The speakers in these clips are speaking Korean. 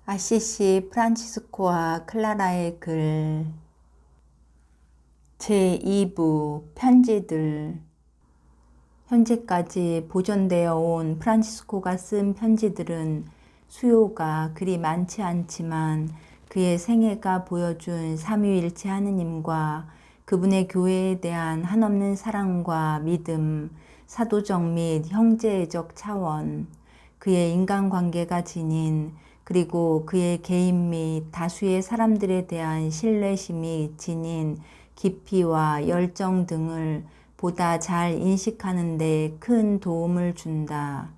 아시시 프란치스코와 클라라의 글 제2부 편지들. 현재까지 보존되어 온 프란치스코가 쓴 편지들은 수요가 그리 많지 않지만 그의 생애가 보여준 삼위일체 하느님과 그분의 교회에 대한 한없는 사랑과 믿음, 사도적 및 형제적 차원, 그의 인간관계가 지닌 그리고 그의 개인 및 다수의 사람들에 대한 신뢰심이 지닌 깊이와 열정 등을 보다 잘 인식하는 데 큰 도움을 준다.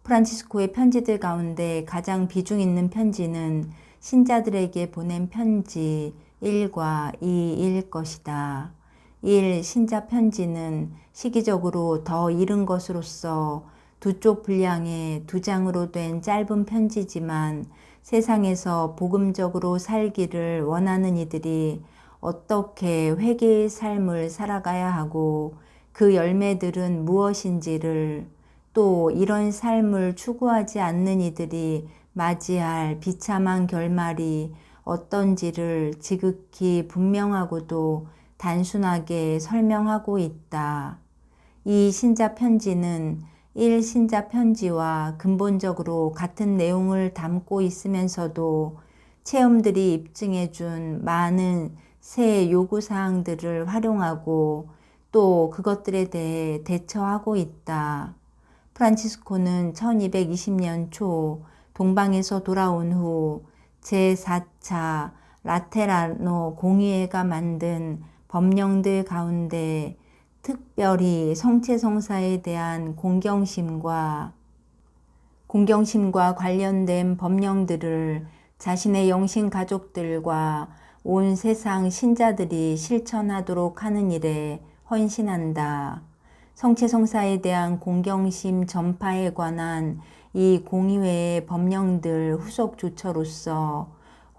프란치스코의 편지들 가운데 가장 비중 있는 편지는 신자들에게 보낸 편지 1과 2일 것이다. 1. 신자 편지는 시기적으로 더 이른 것으로서 두 쪽 분량의 2장으로 된 짧은 편지지만 세상에서 복음적으로 살기를 원하는 이들이 어떻게 회개의 삶을 살아가야 하고 그 열매들은 무엇인지를, 또 이런 삶을 추구하지 않는 이들이 맞이할 비참한 결말이 어떤지를 지극히 분명하고도 단순하게 설명하고 있다. 이 신자 편지는 1 신자 편지와 근본적으로 같은 내용을 담고 있으면서도 체험들이 입증해 준 많은 새 요구사항들을 활용하고 또 그것들에 대해 대처하고 있다. 프란치스코는 1220년 초 동방에서 돌아온 후 제4차 라테라노 공의회가 만든 법령들 가운데 특별히 성체성사에 대한 공경심과 관련된 법령들을 자신의 영신 가족들과 온 세상 신자들이 실천하도록 하는 일에 헌신한다. 성체성사에 대한 공경심 전파에 관한 이 공의회의 법령들 후속 조처로서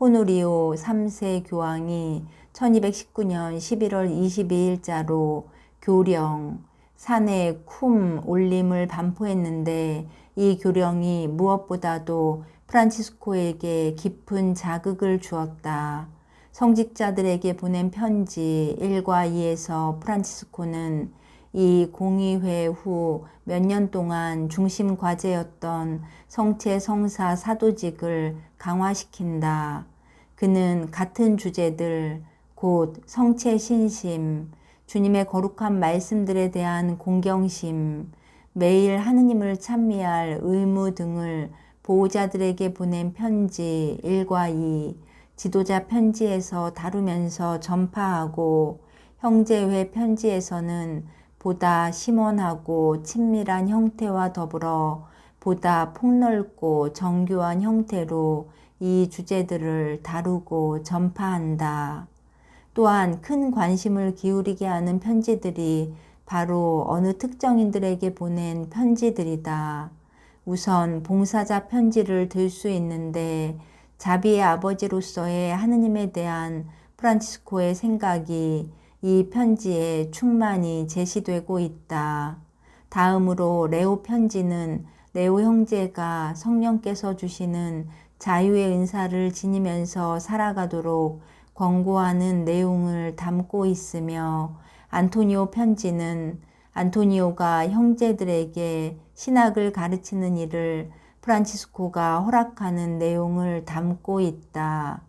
호노리오 3세 교황이 1219년 11월 22일자로 교령 산에 쿰 올림을 반포했는데, 이 교령이 무엇보다도 프란치스코에게 깊은 자극을 주었다. 성직자들에게 보낸 편지 1과 2에서 프란치스코는 이 공의회 후 몇 년 동안 중심 과제였던 성체 성사 사도직을 강화시킨다. 그는 같은 주제들, 곧 성체 신심, 주님의 거룩한 말씀들에 대한 공경심, 매일 하느님을 찬미할 의무 등을 보호자들에게 보낸 편지 1과 2, 지도자 편지에서 다루면서 전파하고, 형제회 편지에서는 보다 심원하고 친밀한 형태와 더불어 보다 폭넓고 정교한 형태로 이 주제들을 다루고 전파한다. 또한 큰 관심을 기울이게 하는 편지들이 바로 어느 특정인들에게 보낸 편지들이다. 우선 봉사자 편지를 들 수 있는데, 자비의 아버지로서의 하느님에 대한 프란치스코의 생각이 이 편지에 충만히 제시되고 있다. 다음으로 레오 편지는 레오 형제가 성령께서 주시는 자유의 은사를 지니면서 살아가도록 권고하는 내용을 담고 있으며, 안토니오 편지는 안토니오가 형제들에게 신학을 가르치는 일을 프란치스코가 허락하는 내용을 담고 있다.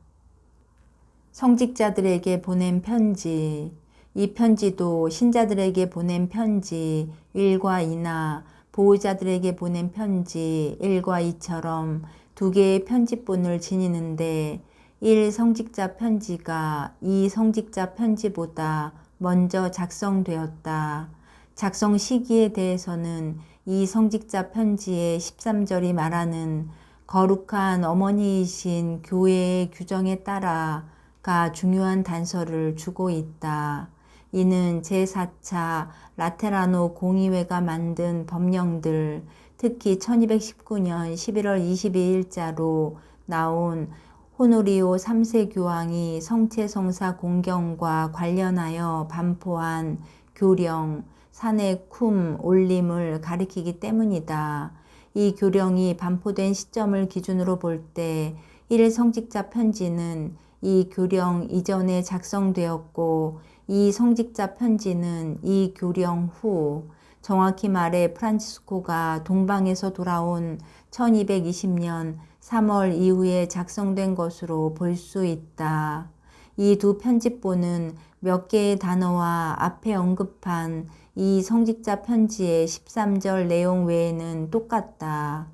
성직자들에게 보낸 편지. 이 편지도 신자들에게 보낸 편지 1과 2나 보호자들에게 보낸 편지 1과 2처럼 두 개의 편지본을 지니는데, 1 성직자 편지가 2 성직자 편지보다 먼저 작성되었다. 작성 시기에 대해서는 이 성직자 편지의 13절이 말하는 거룩한 어머니이신 교회의 규정에 따라가 중요한 단서를 주고 있다. 이는 제4차 라테라노 공의회가 만든 법령들, 특히 1219년 11월 22일자로 나온 호노리오 3세 교황이 성체성사 공경과 관련하여 반포한 교령 산의 쿰 올림을 가리키기 때문이다. 이 교령이 반포된 시점을 기준으로 볼 때 1성직자 편지는 이 교령 이전에 작성되었고, 이 성직자 편지는 이 교령 후, 정확히 말해 프란치스코가 동방에서 돌아온 1220년 3월 이후에 작성된 것으로 볼 수 있다. 이 두 편집본은 몇 개의 단어와 앞에 언급한 이 성직자 편지의 13절 내용 외에는 똑같다.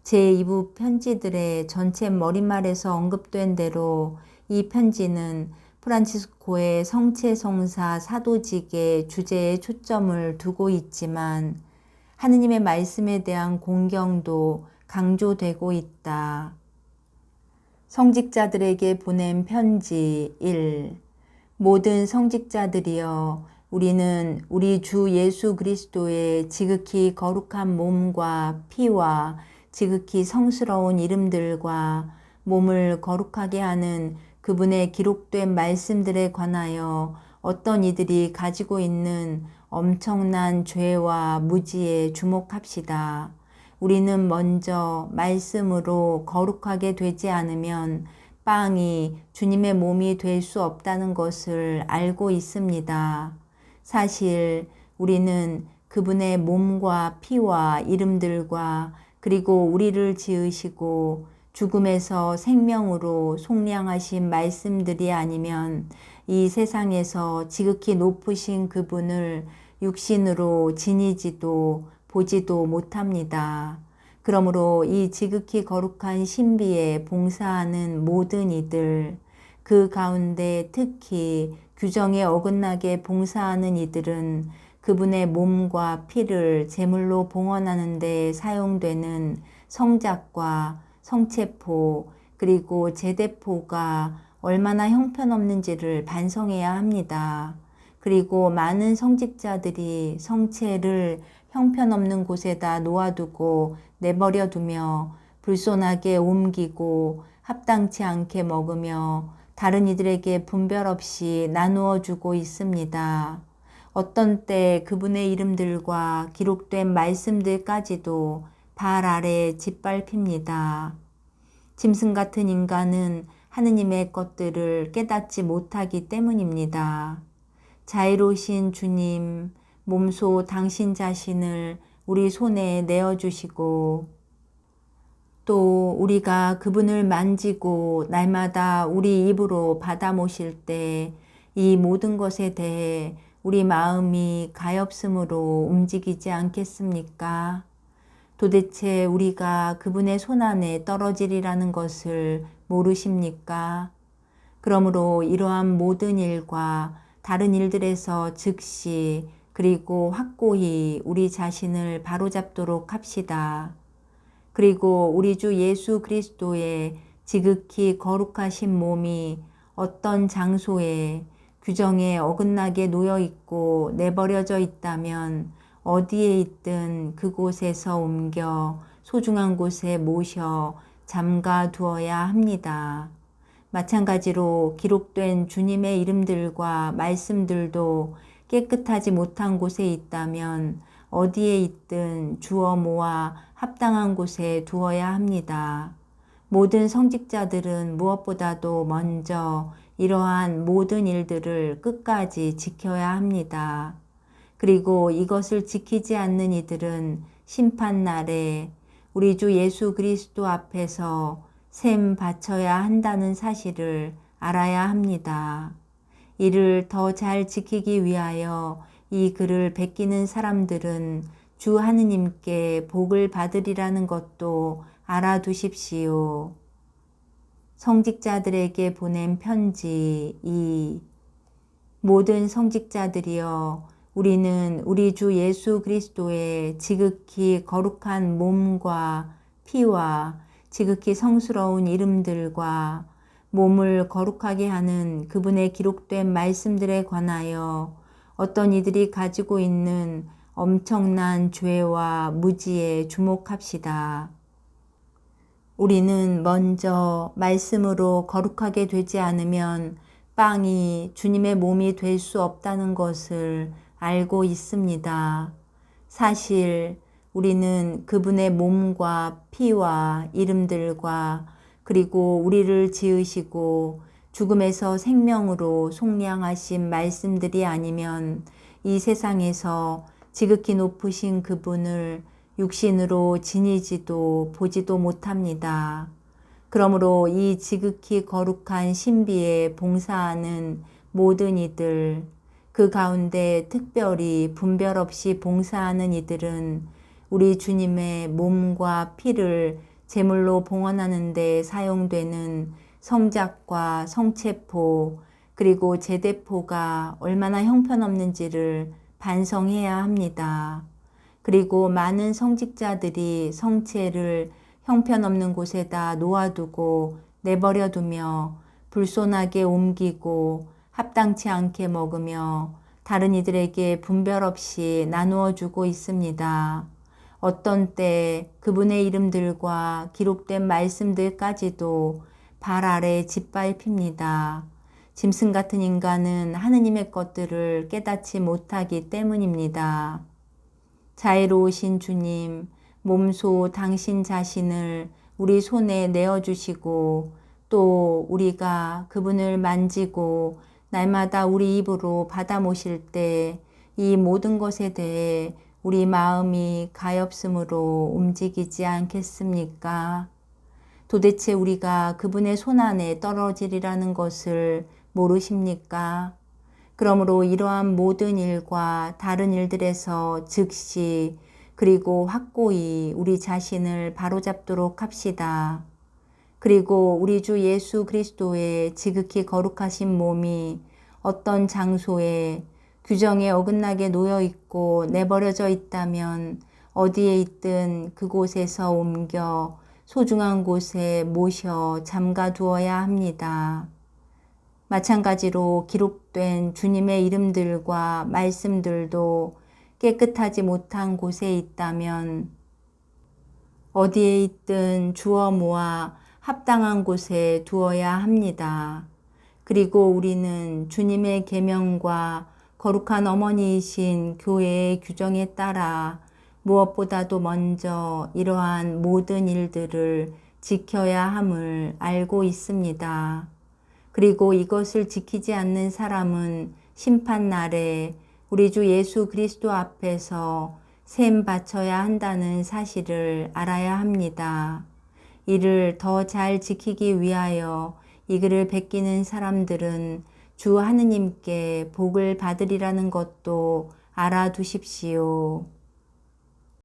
제2부 편지들의 전체 머릿말에서 언급된 대로 이 편지는 프란치스코의 성체성사 사도직의 주제에 초점을 두고 있지만 하느님의 말씀에 대한 공경도 강조되고 있다. 성직자들에게 보낸 편지 1. 모든 성직자들이여, 우리는 우리 주 예수 그리스도의 지극히 거룩한 몸과 피와 지극히 성스러운 이름들과 몸을 거룩하게 하는 그분의 기록된 말씀들에 관하여 어떤 이들이 가지고 있는 엄청난 죄와 무지에 주목합시다. 우리는 먼저 말씀으로 거룩하게 되지 않으면 빵이 주님의 몸이 될 수 없다는 것을 알고 있습니다. 사실 우리는 그분의 몸과 피와 이름들과 그리고 우리를 지으시고 죽음에서 생명으로 속량하신 말씀들이 아니면 이 세상에서 지극히 높으신 그분을 육신으로 지니지도 보지도 못합니다. 그러므로 이 지극히 거룩한 신비에 봉사하는 모든 이들, 그 가운데 특히 규정에 어긋나게 봉사하는 이들은 그분의 몸과 피를 제물로 봉헌하는 데 사용되는 성작과 성체포 그리고 제대포가 얼마나 형편없는지를 반성해야 합니다. 그리고 많은 성직자들이 성체를 형편없는 곳에다 놓아두고 내버려 두며 불손하게 옮기고 합당치 않게 먹으며 다른 이들에게 분별 없이 나누어 주고 있습니다. 어떤 때 그분의 이름들과 기록된 말씀들까지도 발 아래 짓밟힙니다. 짐승 같은 인간은 하느님의 것들을 깨닫지 못하기 때문입니다. 자애로우신 주님, 몸소 당신 자신을 우리 손에 내어주시고 또 우리가 그분을 만지고 날마다 우리 입으로 받아 모실 때 이 모든 것에 대해 우리 마음이 가엾음으로 움직이지 않겠습니까? 도대체 우리가 그분의 손안에 떨어지리라는 것을 모르십니까? 그러므로 이러한 모든 일과 다른 일들에서 즉시 그리고 확고히 우리 자신을 바로잡도록 합시다. 그리고 우리 주 예수 그리스도의 지극히 거룩하신 몸이 어떤 장소에 규정에 어긋나게 놓여 있고 내버려져 있다면 어디에 있든 그곳에서 옮겨 소중한 곳에 모셔 잠가 두어야 합니다. 마찬가지로 기록된 주님의 이름들과 말씀들도 깨끗하지 못한 곳에 있다면 어디에 있든 주워 모아 합당한 곳에 두어야 합니다. 모든 성직자들은 무엇보다도 먼저 이러한 모든 일들을 끝까지 지켜야 합니다. 그리고 이것을 지키지 않는 이들은 심판날에 우리 주 예수 그리스도 앞에서 셈 바쳐야 한다는 사실을 알아야 합니다. 이를 더 잘 지키기 위하여 이 글을 베끼는 사람들은 주 하느님께 복을 받으리라는 것도 알아두십시오. 성직자들에게 보낸 편지 2. 모든 성직자들이여, 우리는 우리 주 예수 그리스도의 지극히 거룩한 몸과 피와 지극히 성스러운 이름들과 몸을 거룩하게 하는 그분의 기록된 말씀들에 관하여 어떤 이들이 가지고 있는 엄청난 죄와 무지에 주목합시다. 우리는 먼저 말씀으로 거룩하게 되지 않으면 빵이 주님의 몸이 될 수 없다는 것을 알고 있습니다. 사실 우리는 그분의 몸과 피와 이름들과 그리고 우리를 지으시고 죽음에서 생명으로 속량하신 말씀들이 아니면 이 세상에서 지극히 높으신 그분을 육신으로 지니지도 보지도 못합니다. 그러므로 이 지극히 거룩한 신비에 봉사하는 모든 이들, 그 가운데 특별히 분별 없이 봉사하는 이들은 우리 주님의 몸과 피를 제물로 봉헌하는 데 사용되는 성작과 성체포 그리고 제대포가 얼마나 형편없는지를 반성해야 합니다. 그리고 많은 성직자들이 성체를 형편없는 곳에다 놓아두고 내버려두며 불손하게 옮기고 합당치 않게 먹으며 다른 이들에게 분별 없이 나누어 주고 있습니다. 어떤 때 그분의 이름들과 기록된 말씀들까지도 발 아래 짓밟힙니다. 짐승 같은 인간은 하느님의 것들을 깨닫지 못하기 때문입니다. 자애로우신 주님, 몸소 당신 자신을 우리 손에 내어주시고 또 우리가 그분을 만지고 날마다 우리 입으로 받아 모실 때 이 모든 것에 대해 우리 마음이 가엾음으로 움직이지 않겠습니까? 도대체 우리가 그분의 손안에 떨어지리라는 것을 모르십니까? 그러므로 이러한 모든 일과 다른 일들에서 즉시 그리고 확고히 우리 자신을 바로잡도록 합시다. 그리고 우리 주 예수 그리스도의 지극히 거룩하신 몸이 어떤 장소에 규정에 어긋나게 놓여 있고 내버려져 있다면 어디에 있든 그곳에서 옮겨 소중한 곳에 모셔 잠가 두어야 합니다. 마찬가지로 기록된 주님의 이름들과 말씀들도 깨끗하지 못한 곳에 있다면 어디에 있든 주워 모아 합당한 곳에 두어야 합니다. 그리고 우리는 주님의 계명과 거룩한 어머니이신 교회의 규정에 따라 무엇보다도 먼저 이러한 모든 일들을 지켜야 함을 알고 있습니다. 그리고 이것을 지키지 않는 사람은 심판날에 우리 주 예수 그리스도 앞에서 셈 바쳐야 한다는 사실을 알아야 합니다. 이를 더 잘 지키기 위하여 이 글을 베끼는 사람들은 주 하느님께 복을 받으리라는 것도 알아두십시오.